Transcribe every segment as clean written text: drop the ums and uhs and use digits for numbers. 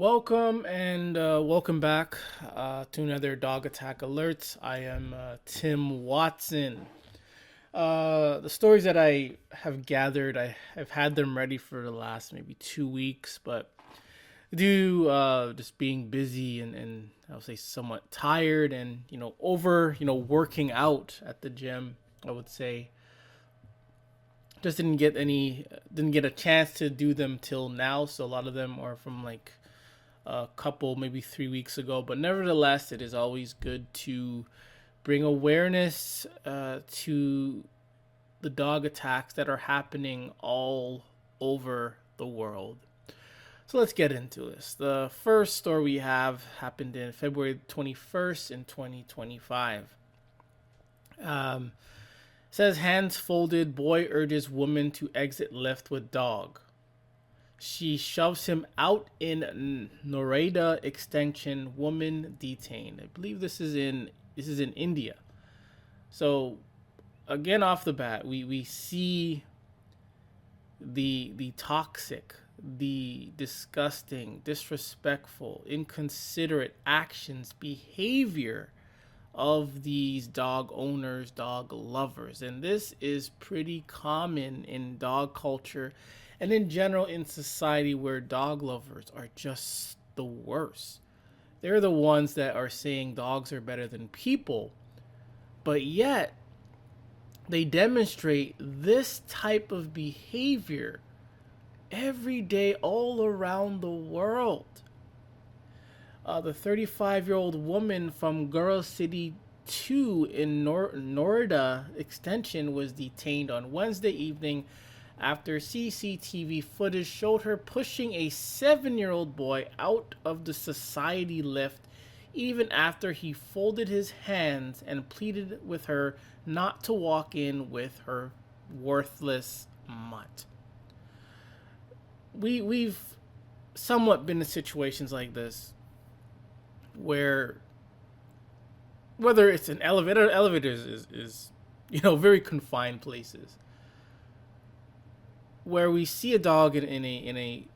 Welcome back to another Dog Attack Alerts. I am Tim Watson. The stories that I have gathered, I have had them ready for the last maybe 2 weeks, but due just being busy and I'll say somewhat tired and over working out at the gym, I would say just didn't get a chance to do them till now. So a lot of them are from like a couple, maybe 3 weeks ago. But nevertheless, it is always good to bring awareness to the dog attacks that are happening all over the world. So let's get into this. The first story we have happened in February 21st in 2025. Um, Says hands folded, boy urges woman to exit lift with dog. She shoves him out in Noida extension. Woman detained. I believe this is in India. So again, off the bat, we see the toxic, the disgusting, disrespectful, inconsiderate actions, behavior of these dog owners, dog lovers. And this is pretty common in dog culture and in general in society where dog lovers are just the worst. They're the ones that are saying dogs are better than people, but yet they demonstrate this type of behavior every day all around the world. The 35-year-old woman from Girl City 2 in Noida Extension was detained on Wednesday evening after CCTV footage showed her pushing a 7-year-old boy out of the society lift even after he folded his hands and pleaded with her not to walk in with her worthless mutt. We've somewhat been in situations like this where whether it's an elevators is very confined places where we see a dog in a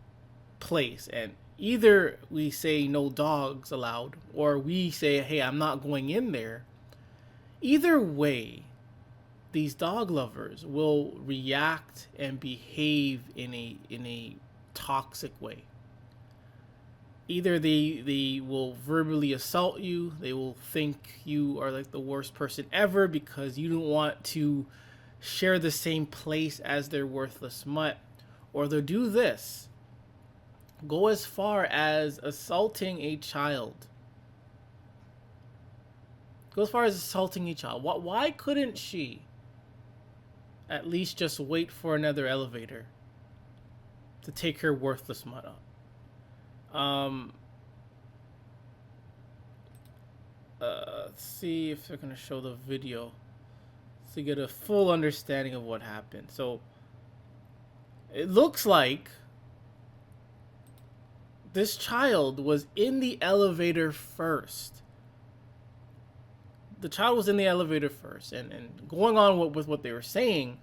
place, and either we say no dogs allowed or we say, hey, I'm not going in there. Either way, these dog lovers will react and behave in a toxic way. Either they will verbally assault you, they will think you are like the worst person ever because you don't want to share the same place as their worthless mutt, or they'll do this, go as far as assaulting a child. Go as far as assaulting a child. Why couldn't she at least just wait for another elevator to take her worthless mutt up? Let's see if they're gonna show the video to get a full understanding of what happened. So it looks like this child was in the elevator first. The child was in the elevator first, and going on with what they were saying,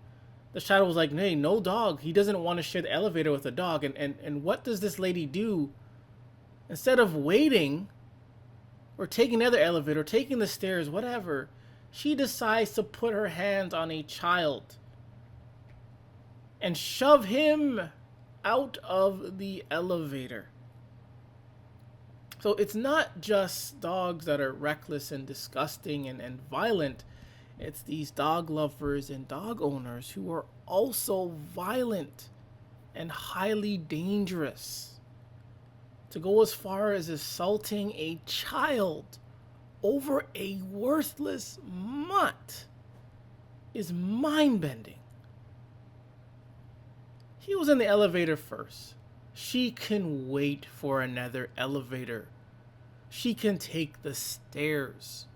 the child was like, hey, no dog. He doesn't want to share the elevator with a dog. And what does this lady do? Instead of waiting or taking another elevator, or taking the stairs, whatever, she decides to put her hands on a child and shove him out of the elevator. So it's not just dogs that are reckless and disgusting and violent. It's these dog lovers and dog owners who are also violent and highly dangerous. To go as far as assaulting a child over a worthless mutt is mind-bending. He was in the elevator first. She can wait for another elevator. She can take the stairs.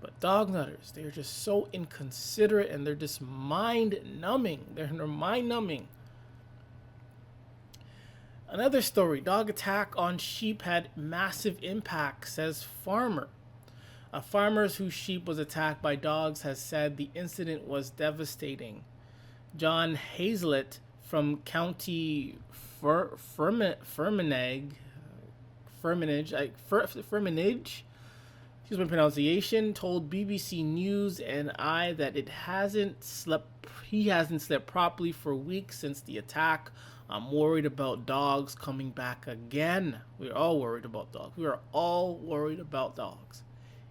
But dog nutters, they're just so inconsiderate and they're just mind-numbing. They're mind-numbing. Another story, dog attack on sheep had massive impact, says farmer. A farmer whose sheep was attacked by dogs has said the incident was devastating. John Hazlett from County Fermanagh, Firmenich, excuse my pronunciation, told BBC News and I that he hasn't slept properly for weeks since the attack. I'm worried about dogs coming back again. We're all worried about dogs. We are all worried about dogs.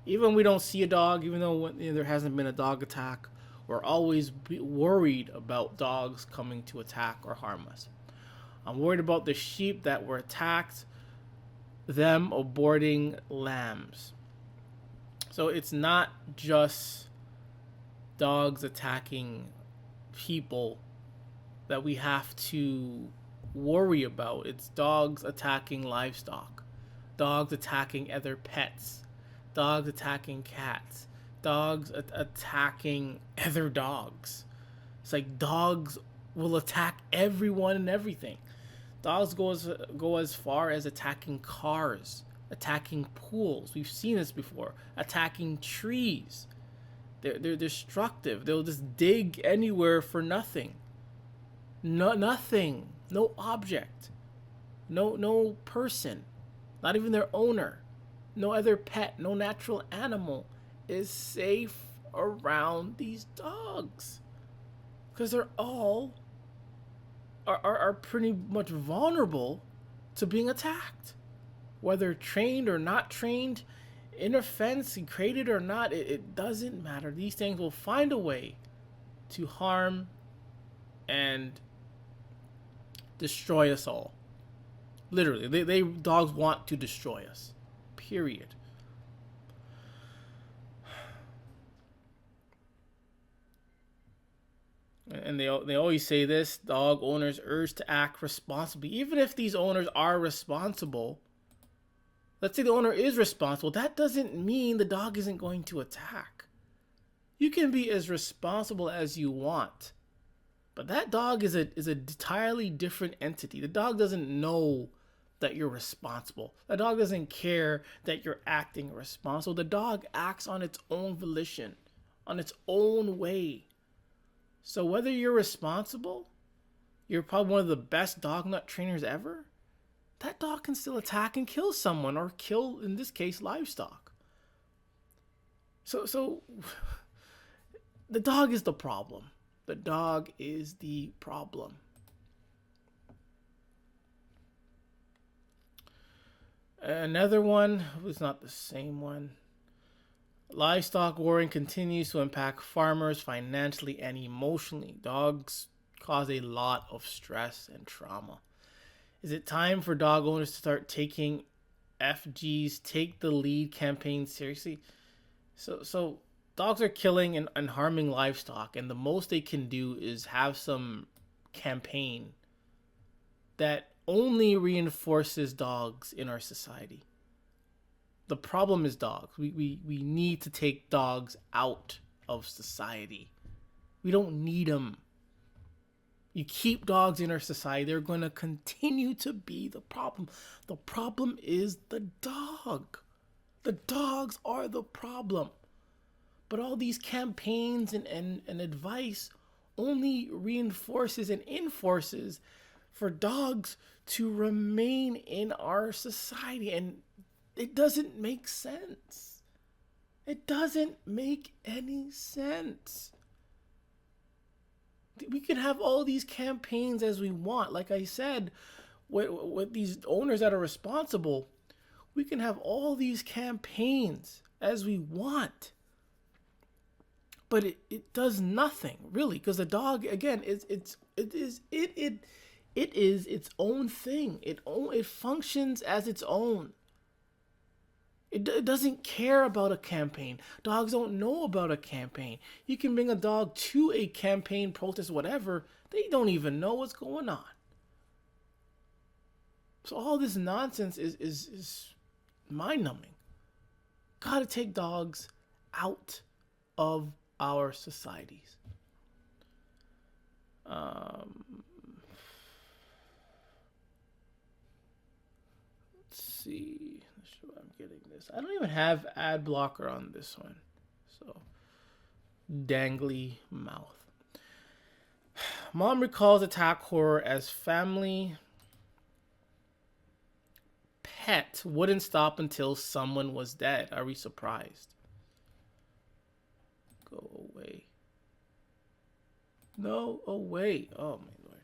Even when we don't see a dog, even though there hasn't been a dog attack, we're always worried about dogs coming to attack or harm us. I'm worried about the sheep that were attacked, them aborting lambs. So it's not just dogs attacking people that we have to worry about. It's dogs attacking livestock, dogs attacking other pets, dogs attacking cats, dogs attacking other dogs. It's like dogs will attack everyone and everything. Dogs go as far as attacking cars, attacking pools. We've seen this before. Attacking trees. They're destructive. They'll just dig anywhere for nothing. Nothing. No object. No person. Not even their owner. No other pet. No natural animal is safe around these dogs. Because they're all are pretty much vulnerable to being attacked. Whether trained or not trained, in a fence, created or not, it doesn't matter. These things will find a way to harm and destroy us all. Literally, they dogs want to destroy us. Period. And they always say this: dog owners urge to act responsibly. Even if these owners are responsible, let's say the owner is responsible, that doesn't mean the dog isn't going to attack. You can be as responsible as you want, but that dog is an entirely different entity. The dog doesn't know that you're responsible. The dog doesn't care that you're acting responsible. The dog acts on its own volition, on its own way. So whether you're responsible, you're probably one of the best dog nut trainers ever, that dog can still attack and kill someone, or kill, in this case, livestock. So the dog is the problem. The dog is the problem. Another one was not the same one. Livestock worrying continues to impact farmers financially and emotionally. Dogs cause a lot of stress and trauma. Is it time for dog owners to start taking FG's Take the Lead campaign seriously? So dogs are killing and harming livestock, and the most they can do is have some campaign that only reinforces dogs in our society. The problem is dogs. We need to take dogs out of society. We don't need them. You keep dogs in our society, they're going to continue to be the problem. The problem is the dog. The dogs are the problem. But all these campaigns and advice only reinforces and enforces for dogs to remain in our society. And it doesn't make sense. It doesn't make any sense. We can have all these campaigns as we want. Like I said, with these owners that are responsible, we can have all these campaigns as we want. But it does nothing, really, because the dog, again, it is its own thing. It functions as its own. It doesn't care about a campaign. Dogs don't know about a campaign. You can bring a dog to a campaign, protest, whatever. They don't even know what's going on. So all this nonsense is mind-numbing. Gotta take dogs out of our societies. Let's see. I'm getting this. I don't even have ad blocker on this one. So, dangly mouth. Mom recalls attack horror as family pet wouldn't stop until someone was dead. Are we surprised? Go away. No, away. Oh my lord.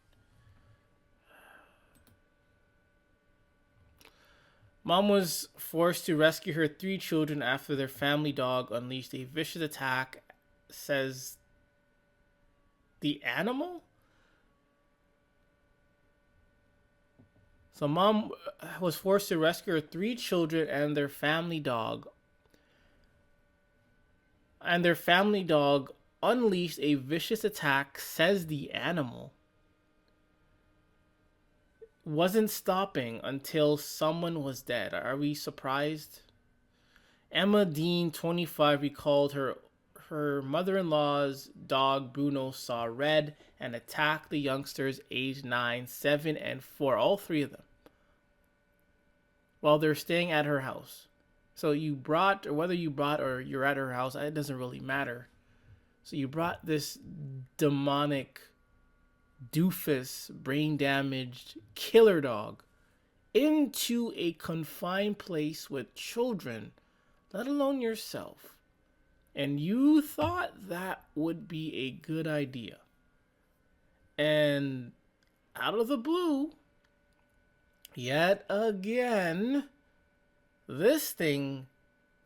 Mom was forced to rescue her three children after their family dog unleashed a vicious attack, says the animal? So mom was forced to rescue her three children and their family dog. And their family dog unleashed a vicious attack, says the animal. Wasn't stopping until someone was dead. Are we surprised? Emma Dean, 25, recalled her mother-in-law's dog Bruno saw red and attacked the youngsters aged 9, 7, and 4, all three of them, while they're staying at her house. So you brought, or whether you brought or you're at her house, it doesn't really matter. So you brought this demonic, doofus, brain-damaged killer dog into a confined place with children, let alone yourself. And you thought that would be a good idea. And out of the blue, yet again, this thing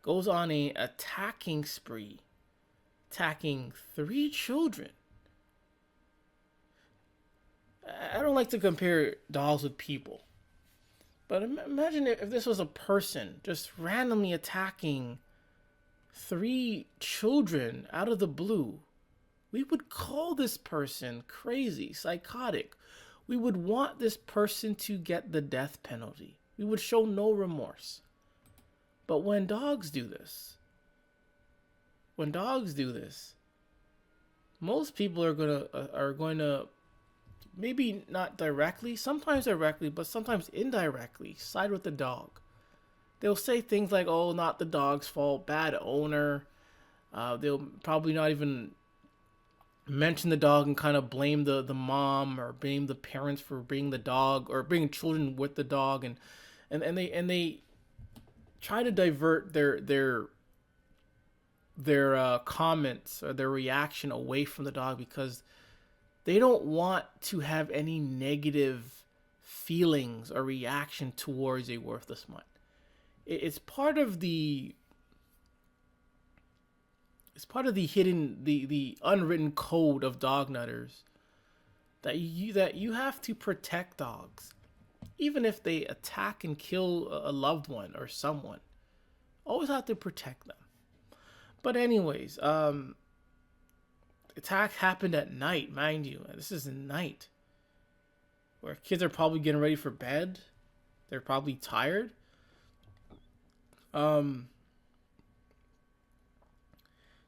goes on a attacking spree, attacking three children. I don't like to compare dogs with people, but imagine if this was a person just randomly attacking three children out of the blue. We would call this person crazy, psychotic. We would want this person to get the death penalty. We would show no remorse. But when dogs do this, most people are going to maybe not directly, sometimes directly, but sometimes indirectly side with the dog. They'll say things like, "Oh, not the dog's fault, bad owner." They'll probably not even mention the dog and kind of blame the mom or blame the parents for bringing the dog or bringing children with the dog, and they try to divert their comments or their reaction away from the dog because they don't want to have any negative feelings or reaction towards a worthless mutt. It's part of the hidden, the unwritten code of dog nutters that you have to protect dogs, even if they attack and kill a loved one or someone. Always have to protect them. But anyways, attack happened at night, mind you. This is night, where kids are probably getting ready for bed. They're probably tired. So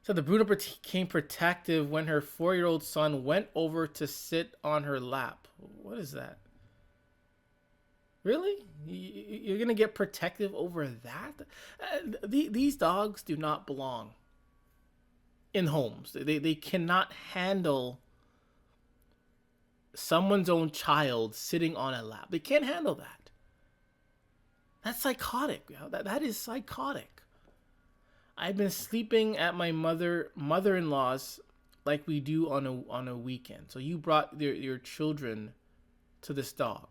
the Bruno became protective when her 4-year-old son went over to sit on her lap. What is that? Really? You're going to get protective over that? These dogs do not belong in homes. They cannot handle someone's own child sitting on a lap. They can't handle that. That's psychotic. That is psychotic. I've been sleeping at my mother-in-law's like we do on a weekend. So you brought your children to this dog.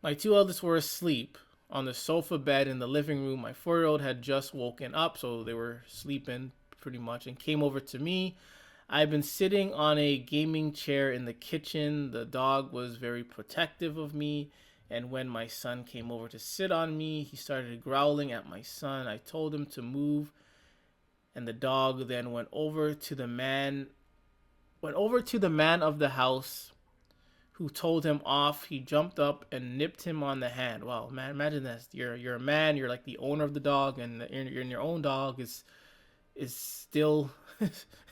My two eldest were asleep on the sofa bed in the living room. My 4-year-old had just woken up, so they were sleeping pretty much, and came over to me. I've been sitting on a gaming chair in the kitchen. The dog was very protective of me, and when my son came over to sit on me, he started growling at my son. I told him to move, and the dog then went over to the man of the house, who told him off. He jumped up and nipped him on the hand. Wow, man, imagine this. You're a man, you're like the owner of the dog, and your own dog is still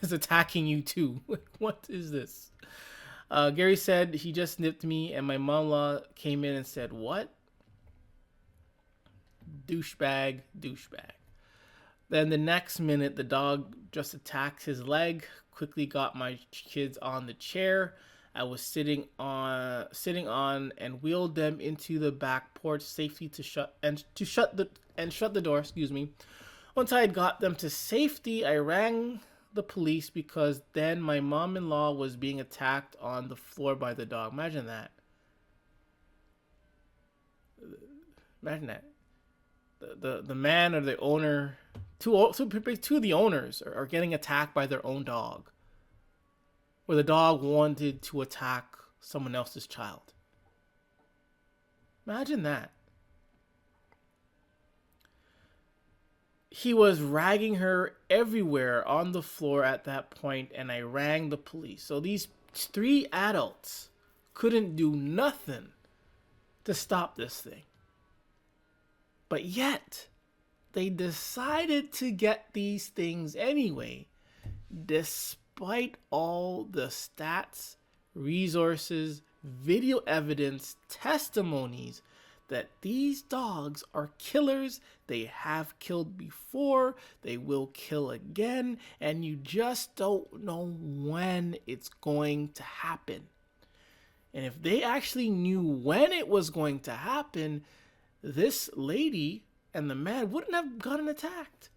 is attacking you too. What is this? Gary said he just nipped me, and my mom-in-law came in and said, "What? Douchebag. Then the next minute, the dog just attacked his leg, quickly got my kids on the chair. I was sitting on and wheeled them into the back porch safety to shut the door, excuse me. Once I had got them to safety, I rang the police because then my mom-in-law was being attacked on the floor by the dog. Imagine that. Imagine that. The man or the owner, two of the owners are getting attacked by their own dog, where the dog wanted to attack someone else's child. Imagine that. He was ragging her everywhere on the floor at that point, and I rang the police. So these three adults couldn't do nothing to stop this thing. But yet, they decided to get these things anyway, despite all the stats, resources, video evidence, testimonies that these dogs are killers. They have killed before, they will kill again, and you just don't know when it's going to happen. And if they actually knew when it was going to happen, this lady and the man wouldn't have gotten attacked.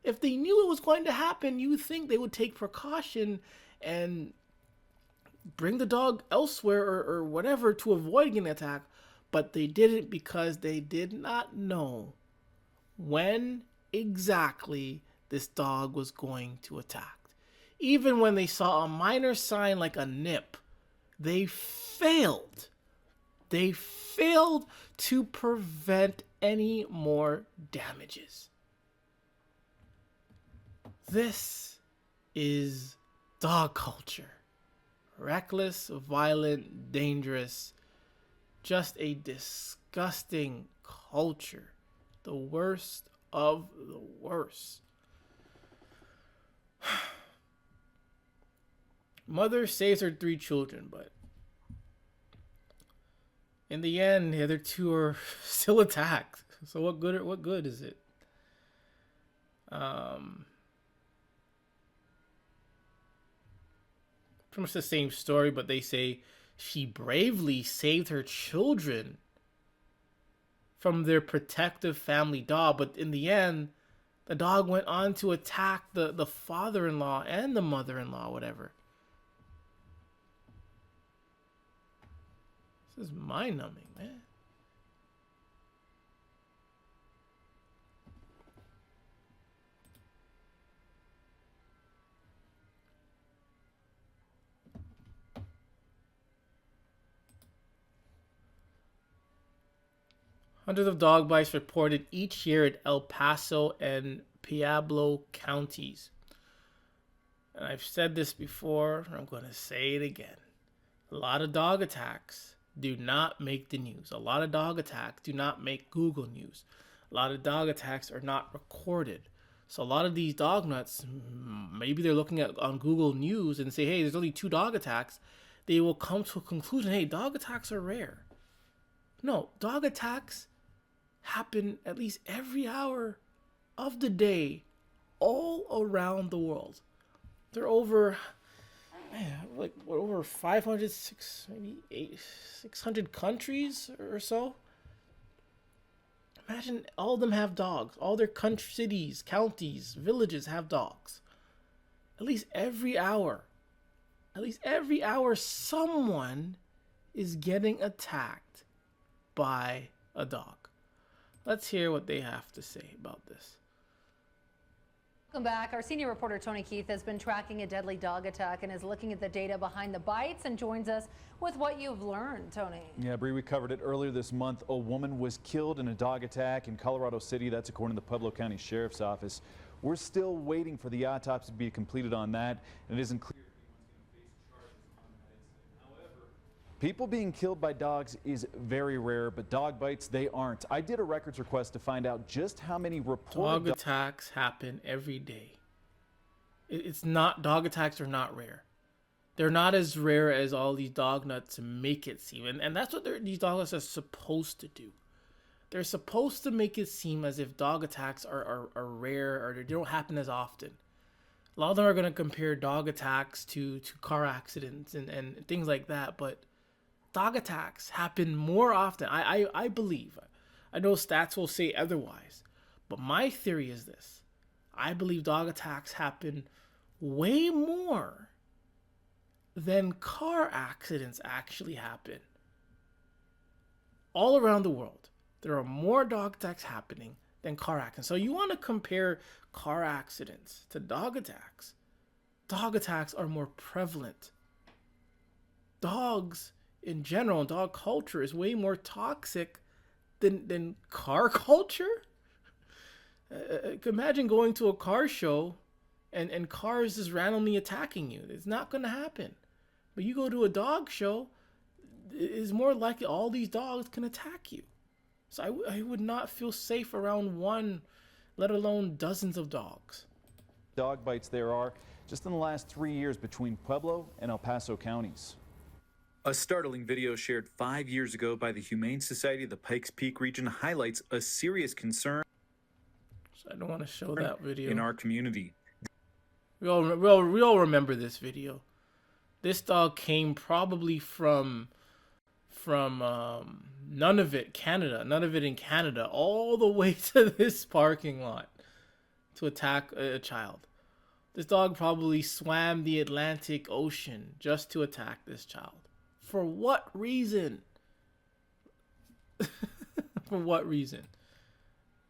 If they knew it was going to happen, you would think they would take precaution and bring the dog elsewhere or whatever to avoid getting attacked. But they didn't because they did not know when exactly this dog was going to attack. Even when they saw a minor sign like a nip, they failed. They failed to prevent any more damages. This is dog culture. Reckless, violent, dangerous. Just a disgusting culture. The worst of the worst. Mother saves her 3 children, but in the end, the other 2 are still attacked. So what good is it? Pretty much the same story, but they say she bravely saved her children from their protective family dog. But in the end, the dog went on to attack the father-in-law and the mother-in-law, whatever. This is mind-numbing, man. Hundreds of dog bites reported each year in El Paso and Pueblo counties. And I've said this before, and I'm going to say it again. A lot of dog attacks do not make the news. A lot of dog attacks do not make Google News. A lot of dog attacks are not recorded. So a lot of these dog nuts, maybe they're looking at on Google News and say, hey, there's only 2 dog attacks. They will come to a conclusion, hey, dog attacks are rare. No, dog attacks happen at least every hour of the day all around the world. They're over, over 500, 600 countries or so. Imagine all of them have dogs. All their country, cities, counties, villages have dogs. At least every hour, someone is getting attacked by a dog. Let's hear what they have to say about this. Welcome back. Our senior reporter Tony Keith has been tracking a deadly dog attack and is looking at the data behind the bites and joins us with what you've learned, Tony. Yeah, Bree, we covered it earlier this month. A woman was killed in a dog attack in Colorado City. That's according to the Pueblo County Sheriff's Office. We're still waiting for the autopsy to be completed on that, and it isn't clear if anyone's going to face charges on that incident. However, people being killed by dogs is very rare, but dog bites, they aren't. I did a records request to find out just how many reported dog attacks happen every day. It's not, dog attacks are not rare. They're not as rare as all these dog nuts make it seem. And that's what these dog nuts are supposed to do. They're supposed to make it seem as if dog attacks are rare or they don't happen as often. A lot of them are going to compare dog attacks to car accidents and things like that, but dog attacks happen more often. I believe. I know stats will say otherwise, but my theory is this. I believe dog attacks happen way more than car accidents actually happen. All around the world, there are more dog attacks happening than car accidents. So you want to compare car accidents to dog attacks. Dog attacks are more prevalent. Dogs in general, dog culture is way more toxic than car culture. Imagine going to a car show and cars just randomly attacking you. It's not going to happen. But you go to a dog show, it's more likely all these dogs can attack you. So I would not feel safe around one, let alone dozens of dogs. Dog bites there are just in the last 3 years between Pueblo and El Paso counties. A startling video shared 5 years ago by the Humane Society of the Pikes Peak region highlights a serious concern So I don't want to show that video. in our community. We all remember this video. This dog came probably from Nunavut, Canada, all the way to this parking lot to attack a child. This dog probably swam the Atlantic Ocean just to attack this child. For what reason? For what reason?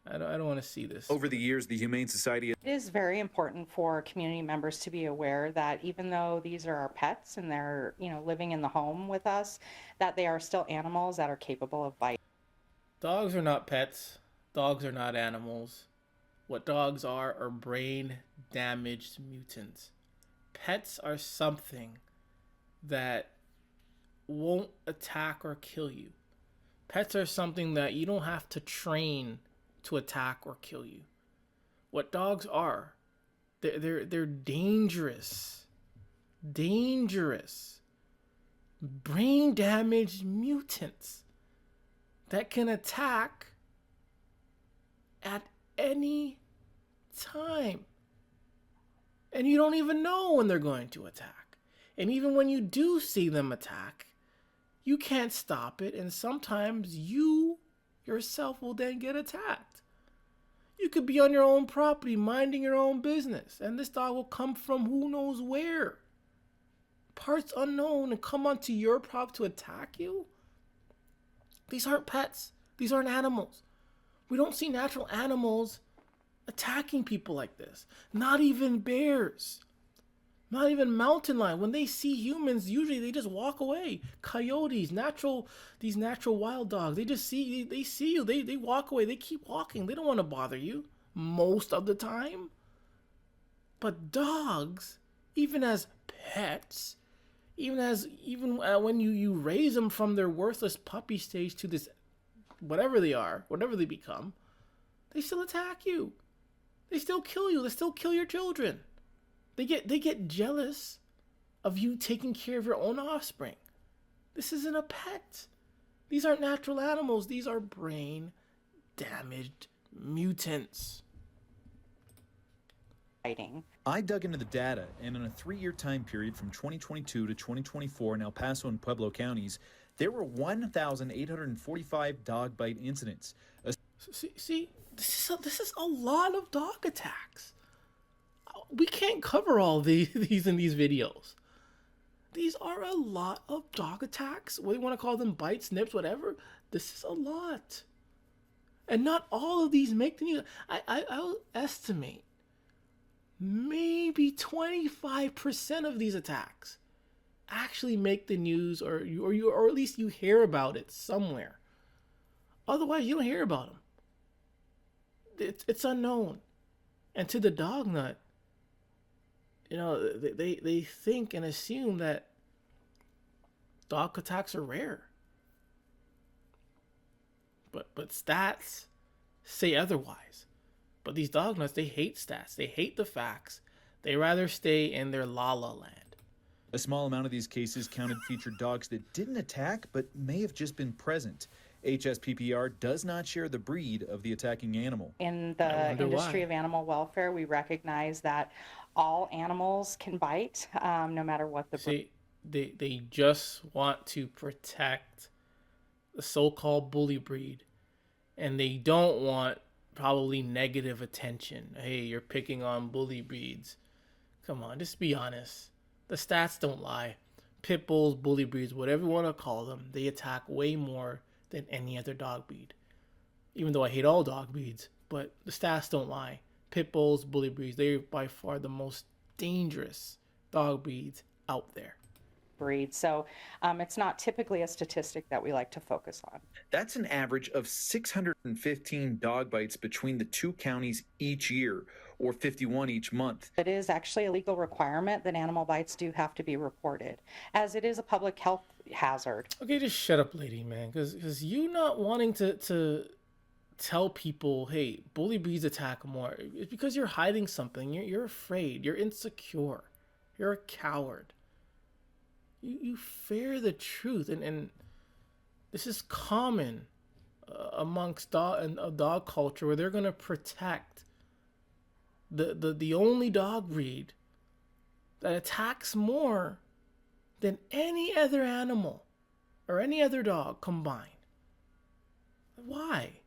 I don't want to see this. Over the years, the Humane Society It is very important for community members to be aware that even though these are our pets and they're, living in the home with us, that they are still animals that are capable of biting. Dogs are not pets. Dogs are not animals. What dogs are brain-damaged mutants. Pets are something that won't attack or kill you. Pets are something that you don't have to train to attack or kill you. What dogs are, they're dangerous, brain-damaged mutants that can attack at any time. And you don't even know when they're going to attack. And even when you do see them attack, you can't stop it. And sometimes you yourself will then get attacked. You could be on your own property, minding your own business, and this dog will come from who knows where. Parts unknown, and come onto your property to attack you? These aren't pets. These aren't animals. We don't see natural animals attacking people like this. Not even bears. Not even mountain lions. When they see humans, usually they just walk away. Coyotes, these natural wild dogs, they see you. They walk away. They keep walking. They don't want to bother you most of the time. But dogs, even as pets, even when you raise them from their worthless puppy stage to this whatever they are, whatever they become, they still attack you. They still kill you. They still kill your children. They get jealous of you taking care of your own offspring. This isn't a pet. These aren't natural animals. These are brain-damaged mutants. I dug into the data, and in a 3-year time period from 2022 to 2024 in El Paso and Pueblo counties, there were 1,845 dog bite incidents. See, this is a lot of dog attacks. We can't cover all these in these videos. These are a lot of dog attacks. What do you want to call them? Bites, nips, whatever. This is a lot. And not all of these make the news. I'll estimate maybe 25% of these attacks actually make the news, or at least you hear about it somewhere. Otherwise, you don't hear about them. It's unknown. And to the dog nut, they think and assume that dog attacks are rare. But stats say otherwise. But these dog nuts, they hate stats. They hate the facts. They rather stay in their la-la land. A small amount of these cases counted featured dogs that didn't attack but may have just been present. HSPPR does not share the breed of the attacking animal. In the industry of animal welfare, we recognize that all animals can bite, no matter what the breed. See, they just want to protect the so-called bully breed, and they don't want probably negative attention. Hey, you're picking on bully breeds. Come on, just be honest. The stats don't lie. Pit bulls, bully breeds, whatever you want to call them, they attack way more than any other dog breed. Even though I hate all dog breeds, but the stats don't lie. Pit bulls, bully breeds, they're by far the most dangerous dog breeds out there. Breed. So it's not typically a statistic that we like to focus on. That's an average of 615 dog bites between the two counties each year, or 51 each month. It is actually a legal requirement that animal bites do have to be reported, as it is a public health hazard. Okay, just shut up, lady, man. Because you not wanting to tell people, hey, bully breeds attack more. It's because you're hiding something. You're afraid. You're insecure. You're a coward. You fear the truth. And this is common amongst dog culture, where they're going to protect the only dog breed that attacks more than any other animal or any other dog combined. Why?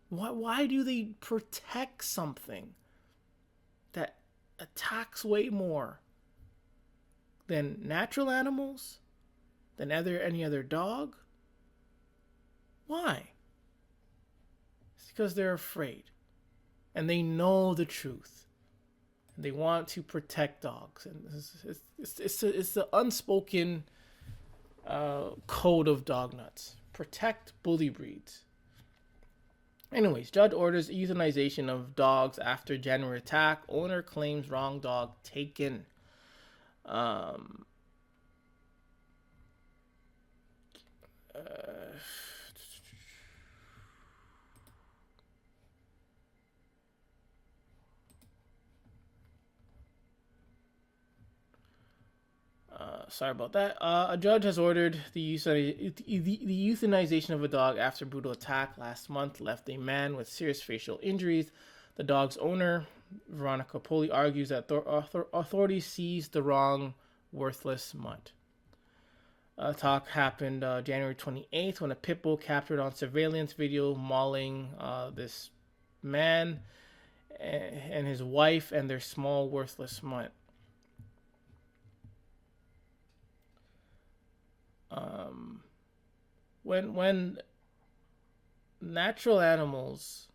Why do they protect something that attacks way more than natural animals, than any other dog? Why? It's because they're afraid, and they know the truth, and they want to protect dogs. And it's the unspoken code of dog nuts: protect bully breeds. Anyways, judge orders euthanization of dogs after January attack. Owner claims wrong dog taken. Sorry about that. A judge has ordered the euthanization of a dog after brutal attack last month left a man with serious facial injuries. The dog's owner, Veronica Poli, argues that authorities seized the wrong, worthless mutt. Attack happened January 28th when a pit bull captured on surveillance video mauling this man and his wife and their small, worthless mutt. When natural animals,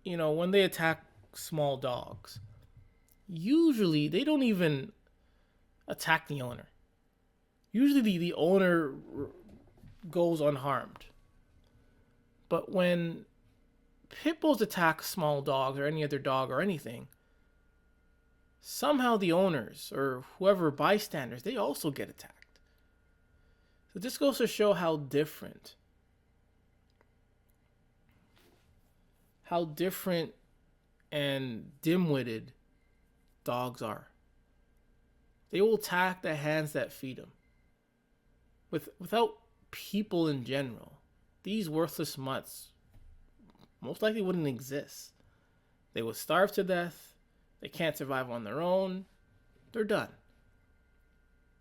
when they attack small dogs, usually they don't even attack the owner. Usually the owner goes unharmed. But when pit bulls attack small dogs or any other dog or anything, somehow the owners or whoever bystanders, they also get attacked. So this goes to show how different and dim-witted dogs are. They will attack the hands that feed them. Without people in general, these worthless mutts most likely wouldn't exist. They would starve to death. They can't survive on their own. They're done.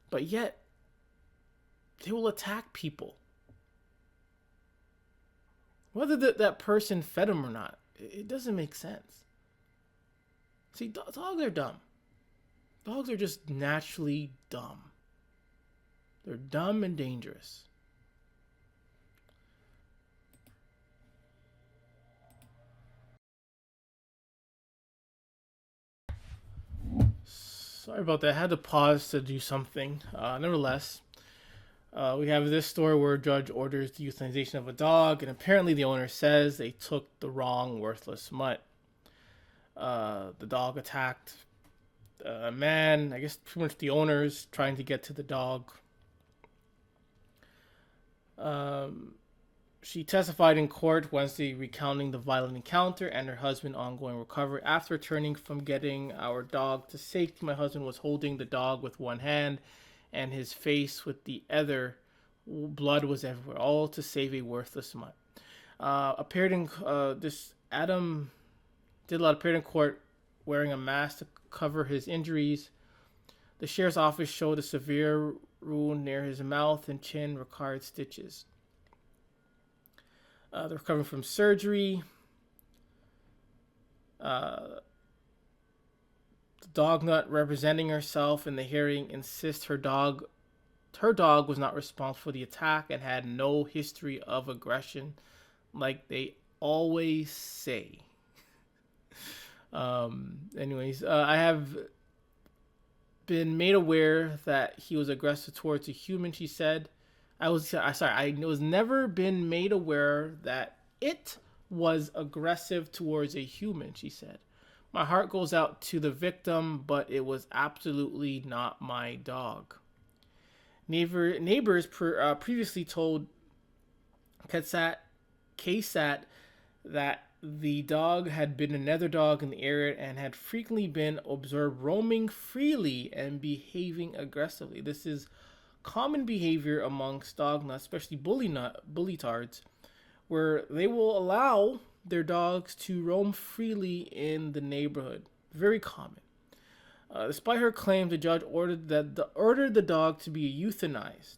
But yet, they will attack people. Whether that person fed them or not, it doesn't make sense. See, dogs are dumb. Dogs are just naturally dumb. They're dumb and dangerous. Sorry about that. I had to pause to do something. Nevertheless, we have this story where a judge orders the euthanization of a dog, and apparently the owner says they took the wrong worthless mutt. The dog attacked a man. I guess pretty much the owner's trying to get to the dog. She testified in court Wednesday recounting the violent encounter and her husband's ongoing recovery. After returning from getting our dog to safety, my husband was holding the dog with one hand and his face with the other. Blood was everywhere, all to save a worthless mutt. Appeared in Adam did a lot. Appeared in court wearing a mask to cover his injuries. The sheriff's office showed a severe wound near his mouth and chin required stitches. They're recovering from surgery. The dog nut representing herself in the hearing insists her dog was not responsible for the attack and had no history of aggression, like they always say. I have been made aware that he was aggressive towards a human, she said. I was never been made aware that it was aggressive towards a human, she said. My heart goes out to the victim, but it was absolutely not my dog. Neighbors previously told KSAT that the dog had been another dog in the area and had frequently been observed roaming freely and behaving aggressively. This is common behavior amongst dog nuts, especially bully-tards, where they will allow their dogs to roam freely in the neighborhood. Very common. Despite her claim, the judge ordered the dog to be euthanized.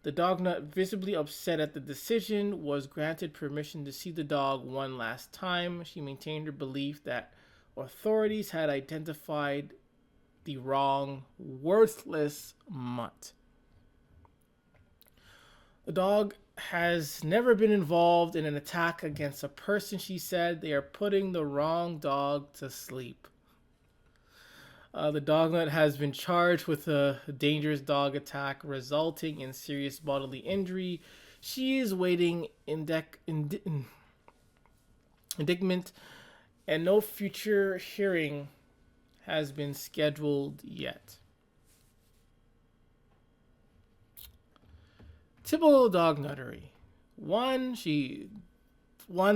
The dog nut, visibly upset at the decision, was granted permission to see the dog one last time. She maintained her belief that authorities had identified the wrong, worthless mutt. The dog has never been involved in an attack against a person, she said. They are putting the wrong dog to sleep. The dog nut has been charged with a dangerous dog attack resulting in serious bodily injury. She is waiting indictment, and no future hearing has been scheduled yet. Typical dog nuttery. One,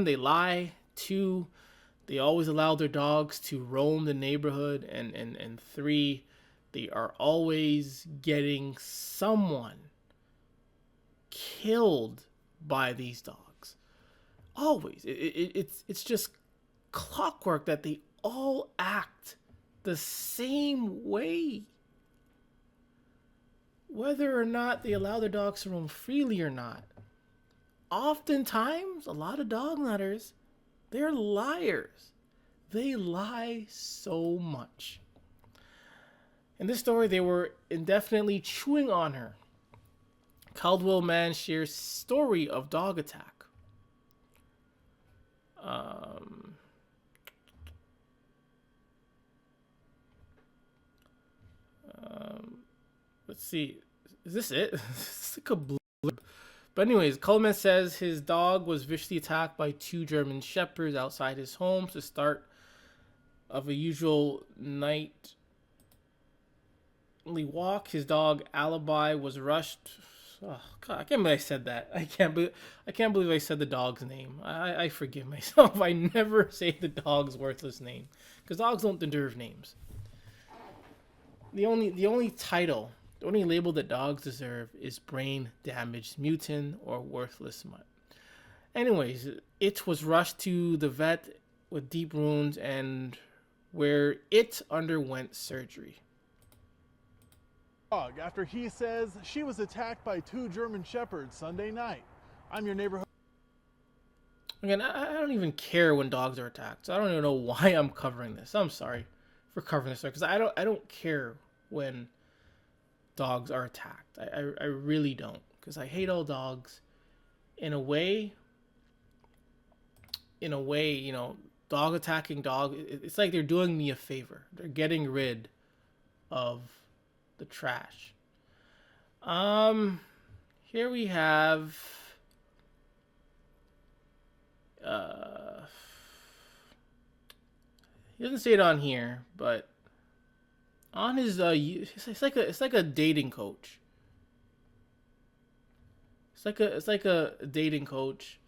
they lie. Two, they always allow their dogs to roam the neighborhood. And three, they are always getting someone killed by these dogs. Always. It's just clockwork that they all act the same way. Whether or not they allow their dogs to roam freely or not. Oftentimes, a lot of dog nutters, they're liars. They lie so much. In this story, they were indefinitely chewing on her. Caldwell man shares story of dog attack. Let's see. Is this it? This is like a blurb. But anyways, Coleman says his dog was viciously attacked by two German shepherds outside his home. To start of a usual nightly walk, his dog Alibi was rushed. Oh, God, I can't believe I said that. I can't believe I said the dog's name. I forgive myself. I never say the dog's worthless name because dogs don't deserve names. The only title. The only label that dogs deserve is brain damaged mutant or worthless mutt. Anyways, it was rushed to the vet with deep wounds and where it underwent surgery. After he says she was attacked by two German shepherds Sunday night. I'm your neighborhood. Again, I don't even care when dogs are attacked. So I don't even know why I'm covering this. I'm sorry for covering this because I don't care when dogs are attacked. I really don't, because I hate all dogs. In a way, you know, dog attacking dog, it's like they're doing me a favor. They're getting rid of the trash. Here we have he doesn't say it on here, but on his it's like a dating coach. It's like a dating coach.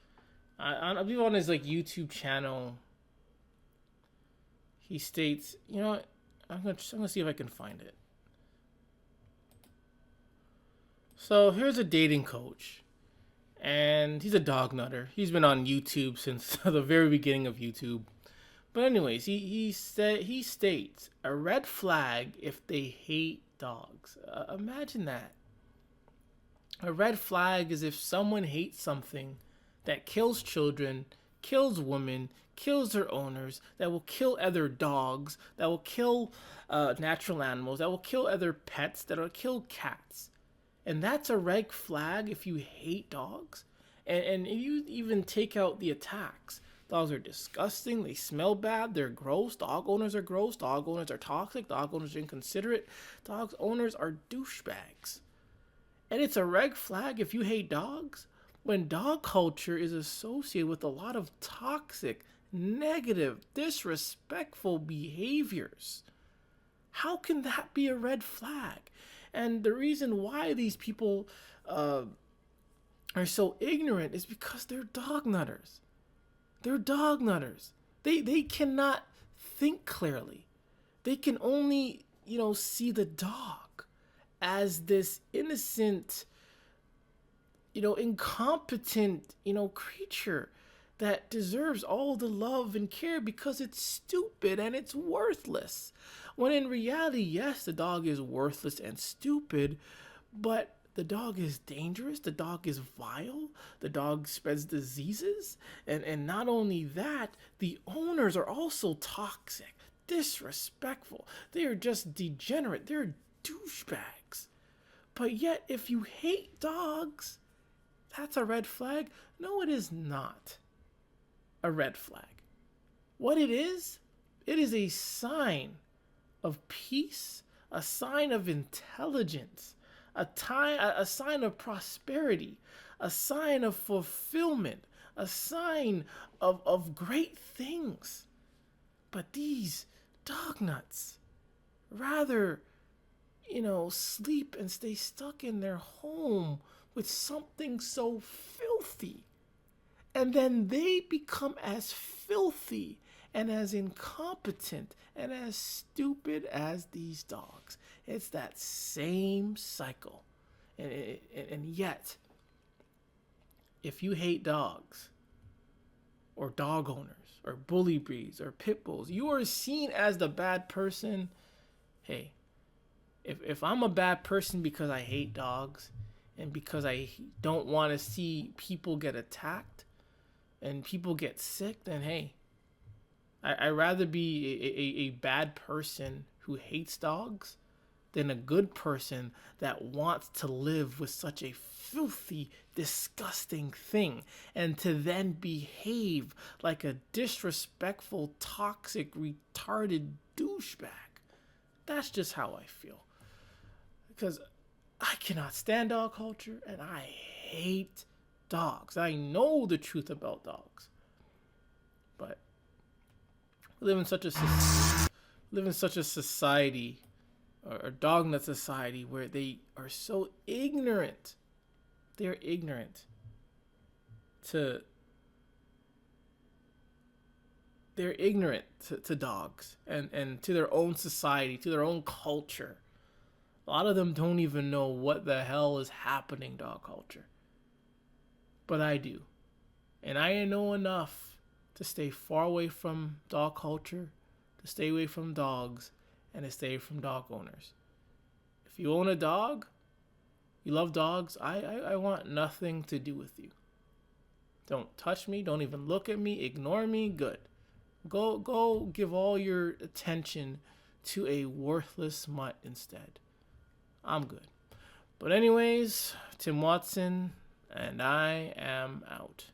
I believe on his like YouTube channel. He states, you know what? I'm gonna see if I can find it. So here's a dating coach, and he's a dog nutter. He's been on YouTube since the very beginning of YouTube. But anyways, he states a red flag if they hate dogs. Imagine that. A red flag is if someone hates something that kills children, kills women, kills their owners, that will kill other dogs, that will kill natural animals, that will kill other pets, that will kill cats. And that's a red flag if you hate dogs. And you even take out the attacks. Dogs are disgusting. They smell bad. They're gross. Dog owners are gross. Dog owners are toxic. Dog owners are inconsiderate. Dog owners are douchebags. And it's a red flag if you hate dogs when dog culture is associated with a lot of toxic, negative, disrespectful behaviors. How can that be a red flag? And the reason why these people are so ignorant is because they're dog nutters. They're dog nutters. They cannot think clearly. They can only, see the dog as this innocent, incompetent, creature that deserves all the love and care because it's stupid and it's worthless. When in reality, yes, the dog is worthless and stupid, but the dog is dangerous, the dog is vile, the dog spreads diseases, and not only that, the owners are also toxic, disrespectful. They are just degenerate, they're douchebags. But yet, if you hate dogs, that's a red flag? No, it is not a red flag. What it is a sign of peace, a sign of intelligence, a sign of prosperity, a sign of fulfillment, a sign of great things. But these dog nuts rather, sleep and stay stuck in their home with something so filthy. And then they become as filthy and as incompetent and as stupid as these dogs. It's that same cycle. And yet, if you hate dogs, or dog owners, or bully breeds, or pit bulls, you are seen as the bad person. Hey, if I'm a bad person because I hate dogs, and because I don't want to see people get attacked, and people get sick, then hey, I'd rather be a bad person who hates dogs than a good person that wants to live with such a filthy, disgusting thing and to then behave like a disrespectful, toxic, retarded douchebag. That's just how I feel. Because I cannot stand dog culture and I hate dogs. I know the truth about dogs. But we live in such a society, or dog nut society, where they are so ignorant. They're ignorant to dogs and to their own society, to their own culture. A lot of them don't even know what the hell is happening, dog culture. But I do. And I know enough to stay far away from dog culture, to stay away from dogs, and to stay from dog owners. If you own a dog, you love dogs, I want nothing to do with you. Don't touch me, don't even look at me, ignore me, good. Go give all your attention to a worthless mutt instead. I'm good. But anyways, Tim Watson, and I am out.